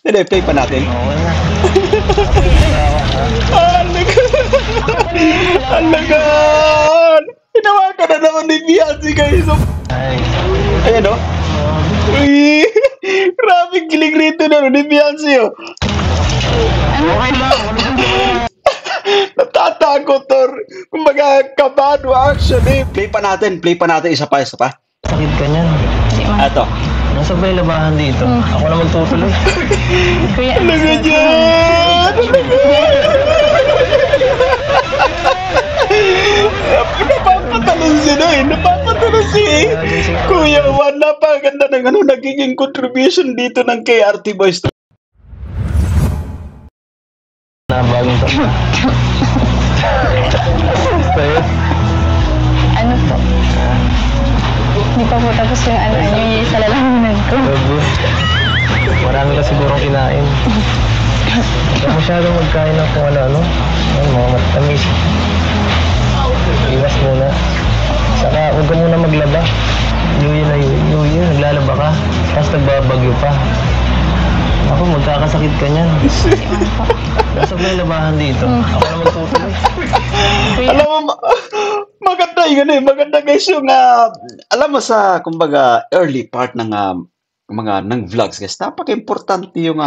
Hindi, play pa natin. Okay na. Alagaan! Hinawakan na naman ni Beyonce guys. Ay, Ayan o. Uy! Grabe giling rito na ni Beyonce o. okay lang. Natatakot or kumbaga kabado actually. Play pa natin, isa pa. Sakit ka niyan. Ato. Nasa ba yung labahan dito? Ako na magtutuloy. Kuya, Alaga dyan! Napapatalon si Kuya Juan. Napaganda ng nagiging contribution dito ng KRT Boys. Na bagong kanta. Sa'yo? ano po? Hindi pa po tapos yung yung sa lalamunan ko. Babu. Marami ka sigurong kinain. Huwag masyadong magkain ng kung ano-ano. Ayun, mga matamis. Iwas muna. Saka huwag ka muna maglaba. Yuyi, naglalaba ka. Tapos nagbabagyo pa. Ako, magkakasakit ka niyan. Nasa ba yung labahan dito? Ako na magtutuloy. Alam mo, maganda yun maganda guys yung, alam mo sa, kumbaga, early part ng ng vlogs guys, napaka-importante yung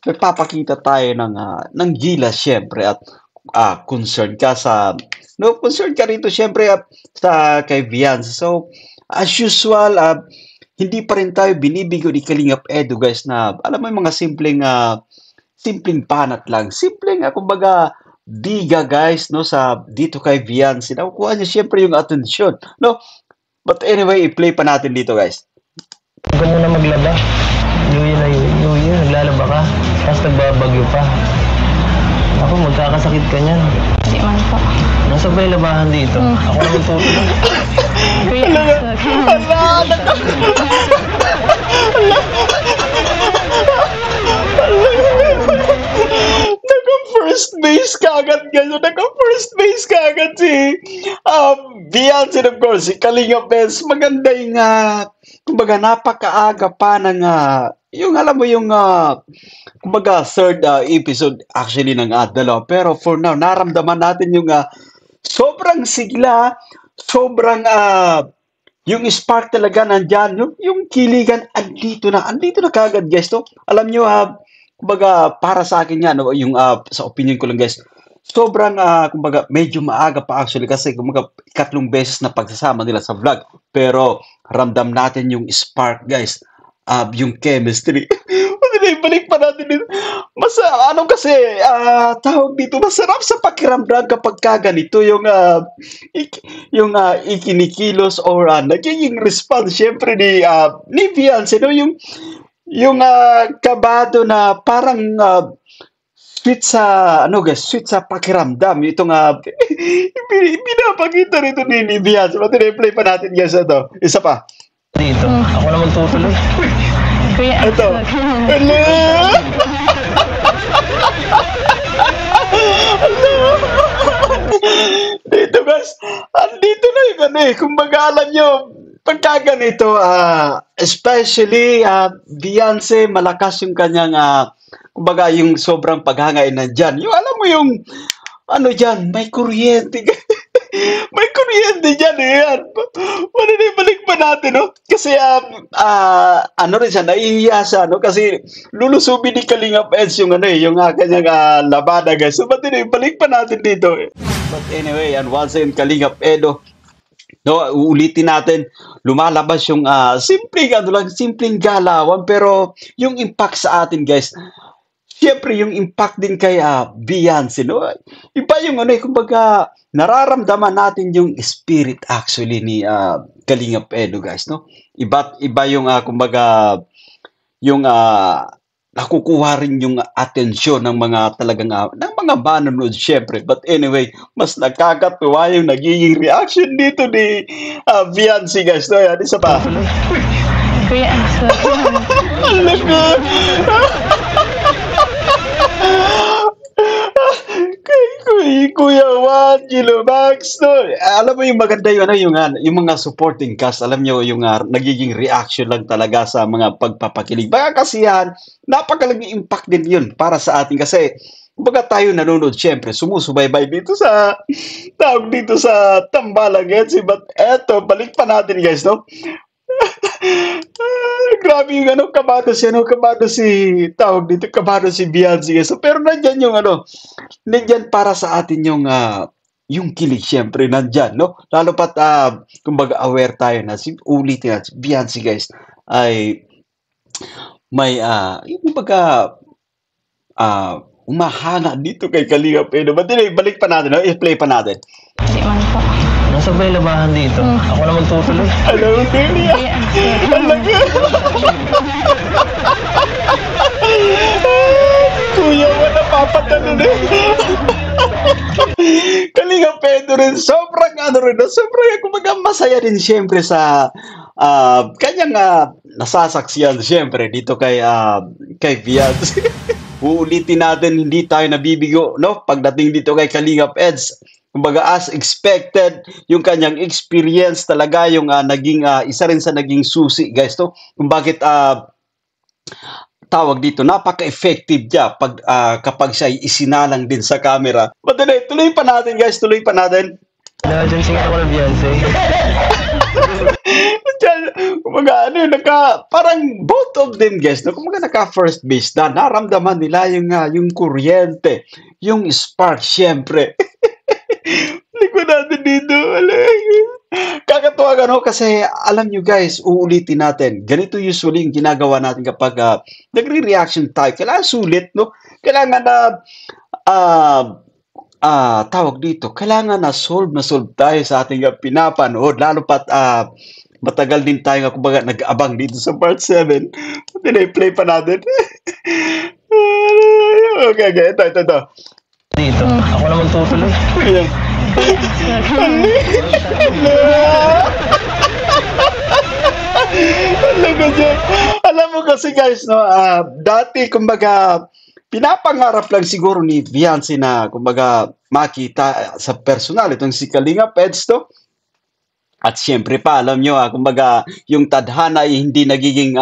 nagpapakita tayo ng gilas syempre at concern ka concern ka rito syempre sa kay Beyonce. So, as usual, hindi pa rin tayo binibigo ni Kalingap Edu guys na alam mo yung mga simpleng banat lang. Simpleng, kumbaga, diga guys, no, sa dito kay Beyonce. Nakukuha niya syempre yung atensyon, no? But anyway, i-play pa natin dito guys. Huwag ka muna maglaba. Yuyi, naglalaba ka. Tapos nagbabagyo pa. Ako, magkakasakit ka niyan. Hindi man po. Nasa ba yung labahan dito? Ako na magtutuloy. Kuya, Naka-first base kagad guys. Naka-first base kagad si Beyonce, of course, si Kalinga Pes. Maganda yung kumbaga napakaaga pa ng yung alam mo yung kumbaga third episode actually ng dalawa. Pero for now, naramdaman natin yung sobrang sigla, sobrang yung spark talaga nandyan, yung kiligan andito na kagad guys to. Alam nyo, kumbaga para sa akin yan, yung sa opinion ko lang guys, sobrang kumbaga medyo maaga pa actually kasi kumbaga ikatlong beses na pagsasama nila sa vlog. Pero ramdam natin yung spark guys, yung chemistry. Balik pa natin dito. Kasi, tawag dito, masarap sa pakiramdam kapag ganito yung ikinikilos or nagiging response syempre ni Beyonce, no? Yung kabado na parang sweet sa sweet sa pakiramdam. Itong pinapakita rito ni Beyonce. Play pa natin guys ito. Isa pa. Dito, ako na magtutuloy. Kuya, Ito. Dito guys, andito na yung kumbaga alam nyo, pagka ganito, especially Beyonce, malakas yung kanyang, kumbaga yung sobrang paghangay nandyan. Yung alam mo yung, dyan, may kuryente. May kuryente dyan yan. Balik pa natin, no? Kasi, rin siya, naiiya siya, no? Kasi, lulusubin ni Kalingap Eds yung yung kanyang labada, guys. So, balik pa natin dito. But anyway, and once again, Kalingap Edo, no, uulitin natin, lumalabas yung simpleng galawan, pero yung impact sa atin, guys, siyempre, yung impact din kay Beyonce, no? Iba yung kumbaga, nararamdaman natin yung spirit actually ni Kalingap Edo, guys, no? Iba yung, kumbaga, yung nakukuha rin yung atensyon ng mga talagang, ng mga manonood, siyempre. But anyway, mas nakakatuwa yung nagiging reaction dito ni Beyonce, guys, no? Yan, isa pa. Kuya, Kuya Juan, Angelo, Max, no? Alam mo yung maganda yung, ano, yung mga supporting cast, alam nyo, yung nagiging reaction lang talaga sa mga pagpapakilig. Baka kasi yan, napakalaking impact din yun para sa atin kasi, kumbaga tayo nanonood, syempre, sumusubaybay dito sa, tawag dito sa Tambalang Edsi. But eto, balik pa natin guys, no? Grabe yung ano, kabado si, tawag dito, kabado si Beyonce guys. So, pero nandyan yung ano, nandyan para sa atin yung kilig, syempre, nandyan, no? Lalo pat, kumbaga, aware tayo na, ulitin natin, si Beyonce, guys, ay may, yung kumbaga, umahanga dito kay Kalinga Pedro. But anyway, balik pa natin, no? I-play pa natin. Hindi man po. Nasa ba yung labahan dito? Ako naman tutuloy. Alam mo, Delia. Talaga. Kuya, wala papatalo na. Kalinga Pedro rin, sobrang ano rin, no? Sobrang kumbaga masaya din siyempre sa kanyang nasasaksiyan siyempre dito kay Beyonce. Uulitin natin, hindi tayo nabibigo, no? Pagdating dito kay Kalinga Peds, kumbaga as expected, yung kanyang experience talaga yung naging isa rin sa naging susi, guys, to. Kung bakit tawag dito, napaka-effective niya kapag siya isinalang din sa camera. But anyway, tuloy pa natin, guys, tuloy pa natin. Nakajansing ako ng Beyonce. Kumbaga, ano, parang both of them, guys, no? Kumbaga, naka-first base na, naramdaman nila yung kuryente, yung spark, syempre. Likod natin dito, kakatuwa ano, kasi alam nyo guys, uulitin natin, ganito usually yung ginagawa natin kapag nagre-reaction tayo, kailangan sulit, no? Kailangan na, tawag dito, kailangan na solve tayo sa ating pinapanood, lalo pat, matagal din tayo kumbaga nag-abang dito sa part 7. Play pa natin. Okay, ito. Dito, ako naman tutuloy. Ayan. Alam mo kasi guys, no, dati kumbaga pinapangarap lang siguro ni Beyonce na kumbaga makita sa personal itong si Kalinga Peds to. At siyempre pa, alam nyo, kumbaga, yung tadhana ay hindi nagiging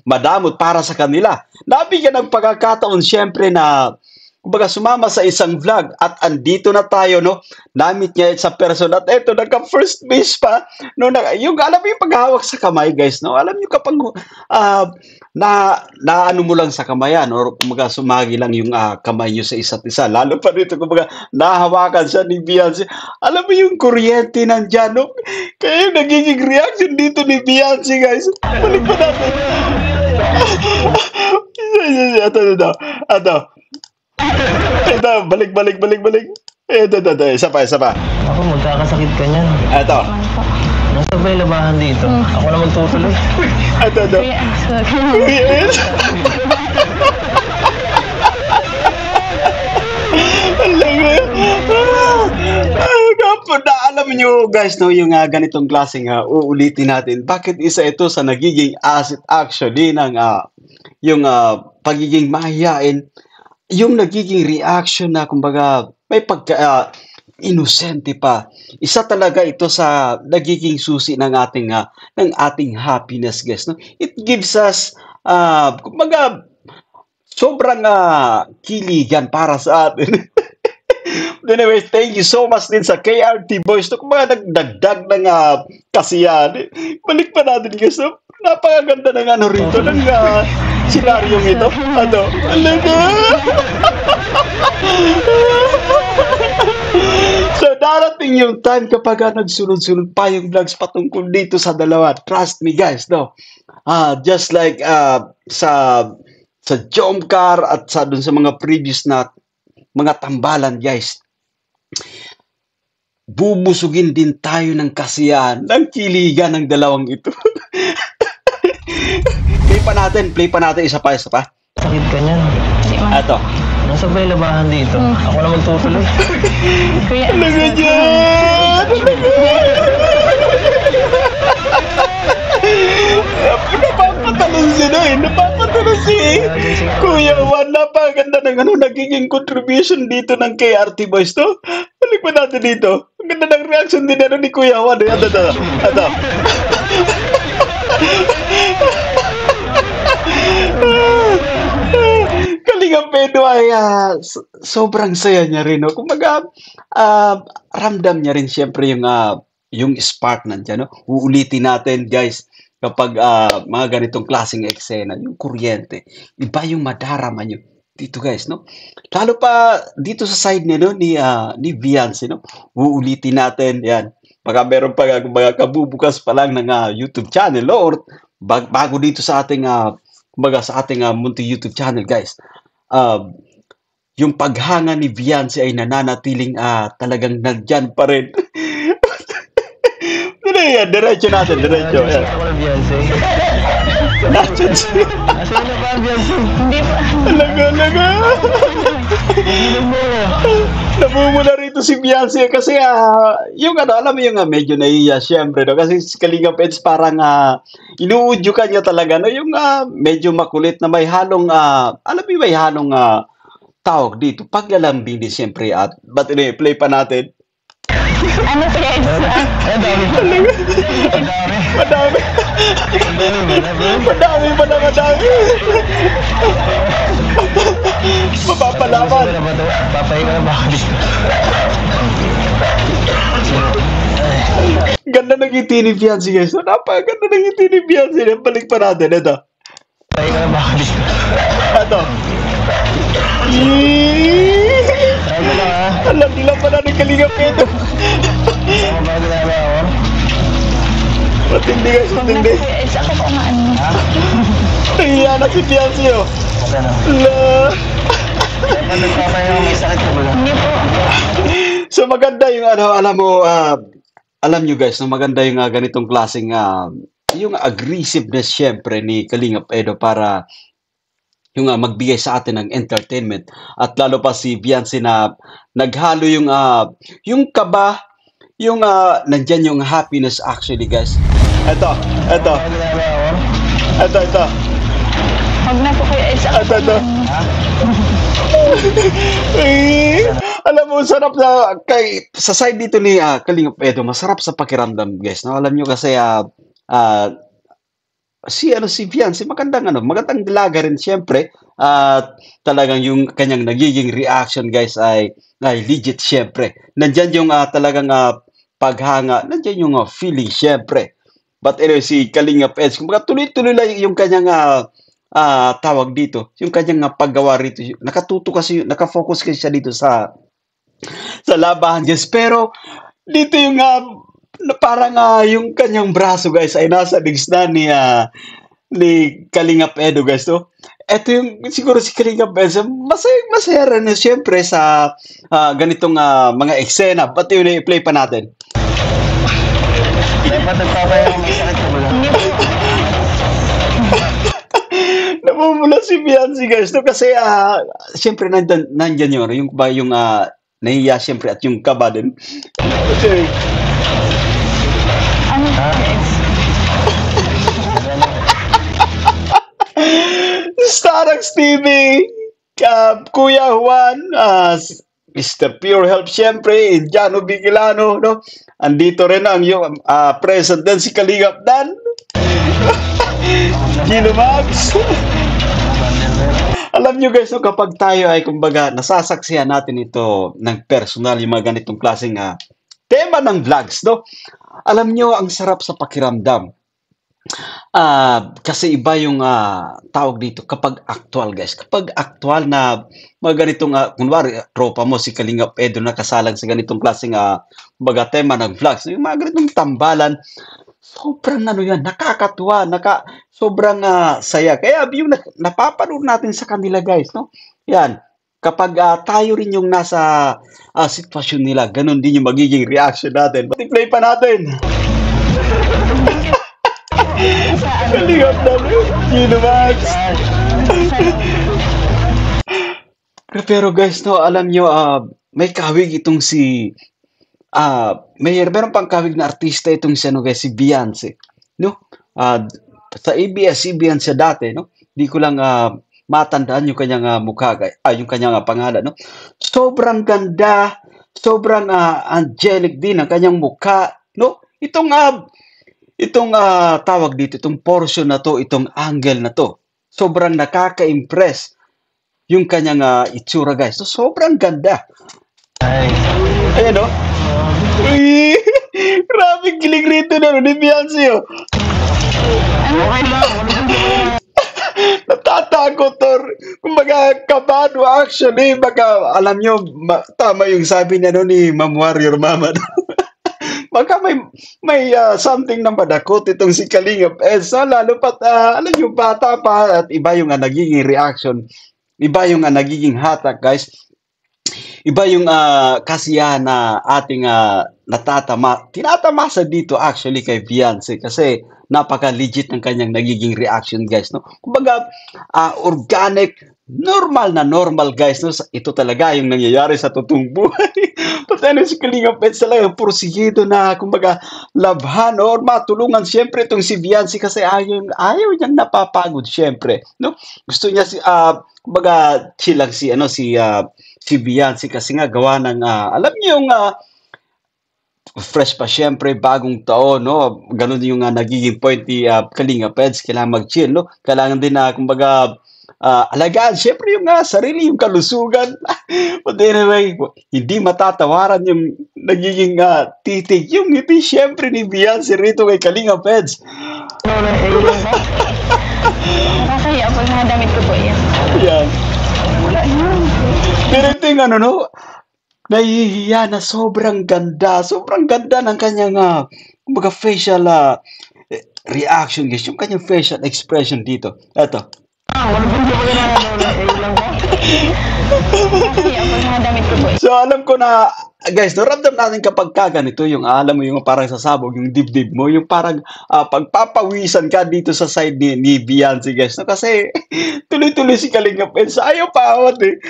madamot para sa kanila. Nabigyan ng pagkakataon, siyempre, na kumbaga, sumama sa isang vlog at andito na tayo, no? Namit niya sa person at eto, nagka-first base pa. No, yung, alam mo yung paghawak sa kamay, guys, no? Alam nyo kapag ano mo lang sa kamayan or kumbaga sumagi lang yung kamay nyo sa isa't isa. Lalo pa dito, kumbaga, nahawakan siya ni Beyonce. Alam mo yung kuryente nandyan, no? Kaya yung nagiging reaction dito ni Beyonce, guys. Balik pa natin. Ito. Ito, balik. Ito, isa pa. Ako, magkakasakit ka niyan. Ito. Nasa ba yung labahan dito? Ako naman tutuloy. Ito. Yes. Alam niyo guys, no, yung ganitong klaseng uulitin natin. Bakit isa ito sa nagiging asset actually ng yung pagiging mahiyain, yung nagiging reaction na kumbaga may pagka inosente pa. Isa talaga ito sa nagiging susi ng ating happiness, guys, no? It gives us kumbaga sobrang kiligan para sa atin. Anyway, thank you so much din sa KRT Boys. No, kumbaga nagdagdag ng kasiyahan. Balik pa natin, guys, no? Napakaganda ng ano rito, ng senaryong ito. Ano? So, darating yung time kapag nagsunod-sunod pa yung vlogs patungkol dito sa dalawa. Trust me, guys, no? Just like sa Jomcar at dun sa mga previous na mga tambalan, guys. Bubusugin din tayo ng kasiyahan, ng kiligan ng dalawang ito. Play pa natin, isa pa. Sakit ka niyan. Ito. Nasa ba yung labahan dito? Ako naman tutuloy. Talaga dyan! Napapatalo napapatalon si Noy, napapatalon si Kuya Juan. Napakaganda ng nagiging contribution dito ng KRT Boys, to. Balik pa natin dito. Ang ganda ng reaction din ni Kuya Juan. Ito. Kalingap Edo ay sobrang saya niya rin, no? Kumbaga, ramdam niya rin siyempre yung spark nandiyan, no? Uulitin natin, guys, kapag mga ganitong klaseng eksena, yung kuryente, iba yung madarama niyo dito, guys, no? Lalo pa dito sa side niya, no, ni Beyonce, no? Uulitin natin, yan. Baka meron pa mga kabubukas pa lang ng YouTube channel, no? Or bago dito sa ating kumbaga sa ating munting YouTube channel, guys. Yung paghanga ni Beyonce ay nananatiling talagang nandyan pa rin. Yan, diretso natin, diretso. Yan. Ako na Beyonce. Nandiyan siya. Asan na ba ang Beyonce? Hindi pa. Alaga. Namumula rito si Beyonce kasi yung alam mo yung medyo nahiya siyempre, no? Kasi si Kalinga Pets parang inuudyo ka niya talaga, no? Yung medyo makulit na may halong alam mo may halong tawag dito paglalambing din siyempre at but play pa natin. Ano po yan? Ang dami. Madami. Mapapalaman. Papahinga na ba ako dito? Ganda ng ngiti ni Beyonce, guys. Napakaganda ng ngiti ni Beyonce. Balik pa natin. Ito. Papahinga na ba ako dito? Ito. Ano na ha? Alam nila pa na ng Kalinga Pedro. Ano ba ginagawa ko? Matindi, guys. Huwag na Matindi. po kuya Eds. Ako po maano. Nahiya na si Beyonce, oh. Ano? La. Dapat nagpapahinga ako, may sakit ko ba? Hindi po. So maganda yung alam mo, alam nyo, guys, no, maganda yung ganitong klaseng yung aggressiveness syempre ni Kalinga Edo para yung magbigay sa atin ng entertainment at lalo pa si Beyonce na naghalo yung kaba, yung nandyan yung happiness actually, guys. Ito. Ano ginagawa ko? Huwag na po kuya Eds. Ako po Ito. maano. Alam mo, sarap sa side dito ni Kalinga Edo, masarap sa pakiramdam, guys. No? Alam nyo kasi si Beyonce magandang dalaga rin siyempre at talagang yung kanyang nagiging reaction, guys, ay legit siyempre. Nandiyan yung talagang paghanga, nandiyan yung feeling siyempre. But anyway, si Kalinga Peds, kumbaga tuloy-tuloy lang yung kanyang tawag dito, yung kanyang paggawa rito. Nakafocus kasi siya dito sa labahan, guys. Pero dito yung parang yung kanyang braso, guys, ay nasa digs na ni Kalinga Edo, guys, no? Ito yung siguro si Kalinga Edo, masaya rin siyempre sa ganitong mga eksena. But yun, i-play pa natin. Dapat nagpapahinga ako, may sakit ko ba? Hindi po. Namumula si Beyonce, guys, no? Kasi siyempre nandyan yung nahiya siyempre at yung kaba din. Okay. Ano po kuya Eds? Starax TV, Kuya Juan, Mr. Pure Help siyempre, Indiano Bigilano, no? Andito rin ang yung President si Kalingap Dan. Gino Max. Alam nyo, guys, no, kapag tayo ay kumbaga nasasaksihan natin ito ng personal, yung mga ganitong klaseng tema ng vlogs, no? Alam nyo, ang sarap sa pakiramdam. Kasi iba yung tawag dito kapag actual, guys. Kapag actual na mga ganitong kunwari tropa mo si Kalinga Edo na kasalang sa ganitong klaseng kumbaga tema ng vlogs, yung mga ganitong tambalan, sobrang yan, nakakatuwa, sobrang saya. Kaya yung napapanood natin sa kanila, guys, no? Yan. Kapag tayo rin yung nasa sitwasyon nila, ganun din yung magiging reaction natin. Pati-play pa natin. Kalingap namin. Gino Max. Pero guys, no, alam nyo, may kawig itong meron pang kawig na artista itong si Beyonce. No? sa ABS-CBN siya dati, no? Di ko lang matandaan yung kanyang mukha, yung kanyang pangalan, no? Sobrang ganda, sobrang angelic din ang kanyang mukha, no? Itong tawag dito, itong portion na to, itong angle na to, sobrang nakaka-impress yung kanyang itsura, guys. So, sobrang ganda. Ay, Ayan, no? Uy! Grabe kilig rito na, no? Ni Beyonce, oh. okay lang. Natatakot, or kumbaga kabado actually, baka alam nyo, tama yung sabi niya no ni Ma'am Warrior Mama. Baka may something na madakot itong si Kalingap Edsa, lalo pat alam nyo, bata pa, at iba yung nagiging reaction, iba yung nagiging hatak, guys. Iba yung kasiyahan na ating tinatamasa dito actually kay Beyonce, kasi napaka-legit ng kanyang nagiging reaction, guys, no? Kumbaga, organic, normal na normal, guys, no? Ito talaga yung nangyayari sa totoong buhay. Pati si Kalinga Pets talaga, porsigido na, kumbaga, labhan or matulungan siyempre itong si Beyonce, kasi ayaw niyang napapagod siyempre, no? Gusto niya kumbaga, chill lang si Beyonce, kasi nga gawa ng, alam niyo yung fresh pa siyempre, bagong taon, no? Ganun yung nagiging point ni Kalinga Peds, kailangan mag-chill, no? Kailangan din na, kumbaga, alagaan, siyempre yung sarili, yung kalusugan. But anyway, hindi matatawaran yung nagiging titig, yung ngiti siyempre ni Beyonce rito kay Kalinga Peds. Nakakahiya po mga damit ko po yan. Yan. Wala yun. Pero ito yung ano, no? Nahihiya na sobrang ganda ng kanyang kumbaga facial reaction, guys, yung kanyang facial expression dito. Ito. Nakakahiya po mga damit ko po yan. So alam ko na, guys, naramdam natin kapag ganito, yung alam mo yung parang sasabog yung dibdib mo, yung parang pagpapawisan ka dito sa side ni Beyonce, guys, no? Kasi tuloy-tuloy si Kalinga Peds, ayaw pa awat eh.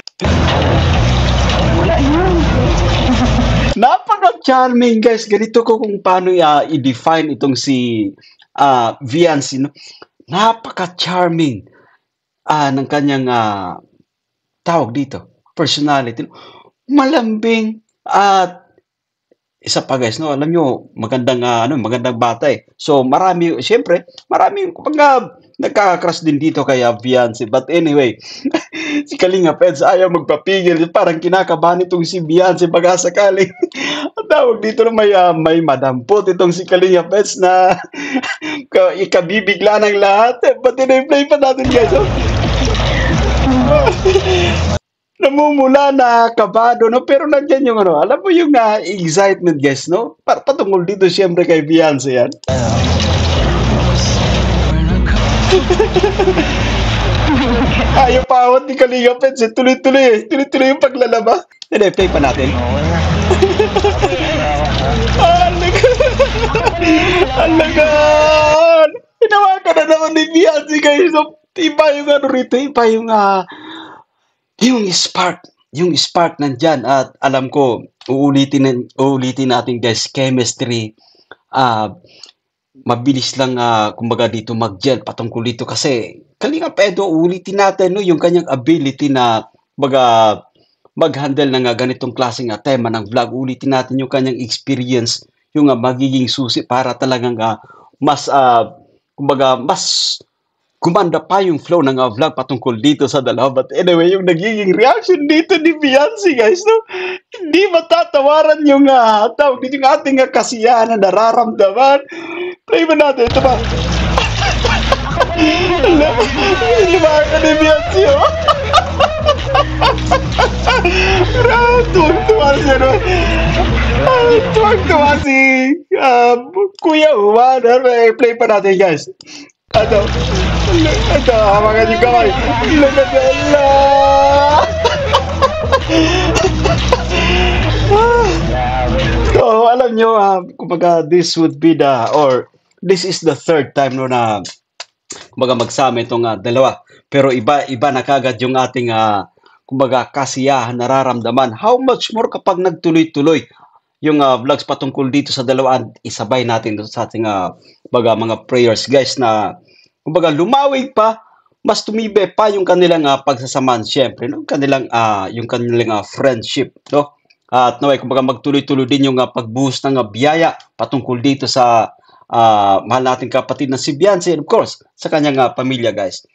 Wala yun. Napaka-charming, guys. Ganito ko kung paano i-define itong si Beyonce, no? Napaka-charming ng kanyang tawag dito, personality. Malambing at isa pa, guys, no? Alam nyo, magandang bata eh. So, marami kapag nagkaka-crush din dito kay Beyonce. But anyway, si Kalinga Peds ayaw magpapigil. Parang kinakabahan itong si Beyonce baka sakaling ang tawag dito na may madampot itong si Kalinga Peds na ikabibigla ng lahat. But anyway, play pa natin, guys. Oh. Namumula na kabado, no? Pero nandiyan yung alam mo yung excitement, guys, no? Patungkol dito siyempre kay Beyonce yan. Ayaw pa awat ni Kalinga Peds, tuloy-tuloy yung paglalaba. Hindi, play pa natin. Alagaan! Hinawakan na naman ni Beyonce, guys. So, iba yung rito, iba yung spark nandyan, at alam ko uulitin natin, guys, chemistry, mabilis lang kumbaga dito mag-gel patungkol dito, kasi Kalinga Pedo, uulitin natin, no, yung kanyang ability na mag-handle ng ganitong klaseng tema ng vlog. Uulitin natin yung kanyang experience, yung magiging susi para talagang mas kumbaga mas gumanda pa yung flow ng vlog patungkol dito sa dalawa. But anyway, yung nagiging reaction dito ni Beyonce, guys, no? Hindi matatawaran yung tawag dito, yung ating kasiyahan na nararamdaman. Play ba natin? Ito ba? Lumayan ka ni Beyonce, oh. Tuwag-tuwa siya, no? Tuwag-tuwa si Kuya Juan. Play pa natin, guys. Ito, hawakan yung kamay. Lagadala! So, alam nyo, kumbaga, this is the third time, no, na kumbaga magsama itong dalawa. Pero iba na kagad yung ating kumbaga kasiyahan, nararamdaman. How much more kapag nagtuloy-tuloy yung vlogs patungkol dito sa dalawa, isabay natin sa ating mga prayers, guys, na kumbaga lumawig pa, mas tumibay pa yung kanilang pagsasamahan, syempre, no? Yung kanilang friendship, no? At naway, kumbaga magtuloy-tuloy din yung pagbuhos ng biyaya patungkol dito sa mahal nating kapatid na si Beyonce, and of course, sa kanyang pamilya, guys.